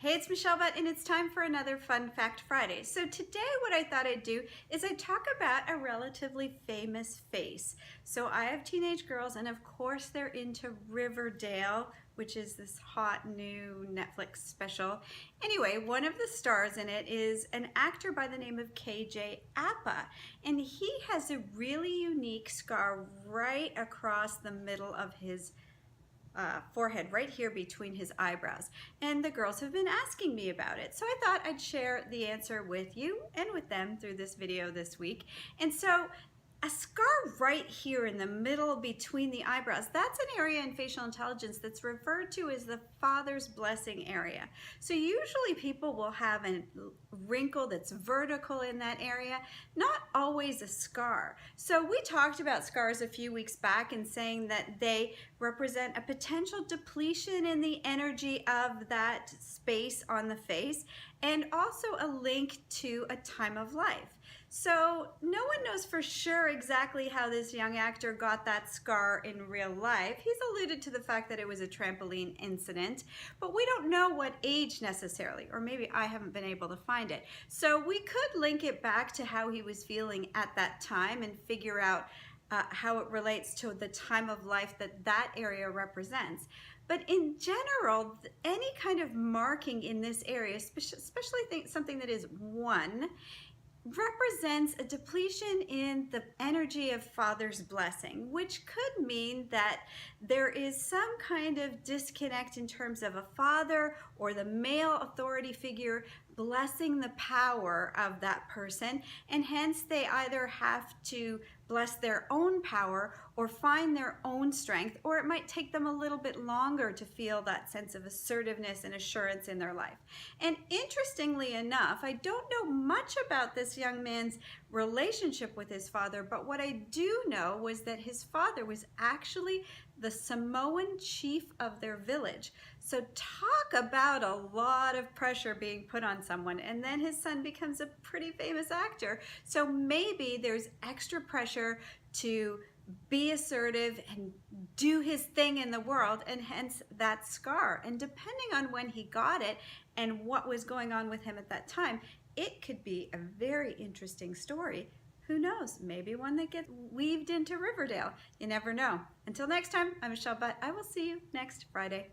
Hey, it's Michelle Butt, and it's time for another Fun Fact Friday. So today what I thought I'd do is I'd talk about a relatively famous face. So I have teenage girls, and of course they're into Riverdale, which is this hot new Netflix special. Anyway, one of the stars in it is an actor by the name of KJ Apa, and he has a really unique scar right across the middle of his forehead, right here between his eyebrows. And the girls have been asking me about it. So I thought I'd share the answer with you and with them through this video this week. And so a scar right here in the middle between the eyebrows, that's an area in facial intelligence that's referred to as the father's blessing area. So usually people will have a wrinkle that's vertical in that area, not always a scar. So we talked about scars a few weeks back and saying that they represent a potential depletion in the energy of that space on the face, and also a link to a time of life. So no one knows for sure exactly how this young actor got that scar in real life. He's alluded to the fact that it was a trampoline incident, but we don't know what age necessarily, or maybe I haven't been able to find it. So we could link it back to how he was feeling at that time and figure out how it relates to the time of life that that area represents. But in general, any kind of marking in this area, especially something that is one, represents a depletion in the energy of father's blessing, which could mean that there is some kind of disconnect in terms of a father or the male authority figure blessing the power of that person, and hence they either have to bless their own power or find their own strength, or it might take them a little bit longer to feel that sense of assertiveness and assurance in their life. And interestingly enough, I don't know much about this young man's relationship with his father, but what I do know was that his father was actually the Samoan chief of their village. So talk about a lot of pressure being put on someone, and then his son becomes a pretty famous actor. So maybe there's extra pressure to be assertive and do his thing in the world, and hence that scar. And depending on when he got it and what was going on with him at that time, it could be a very interesting story. Who knows? Maybe one that gets weaved into Riverdale. You never know. Until next time, I'm Michelle Butt. I will see you next Friday.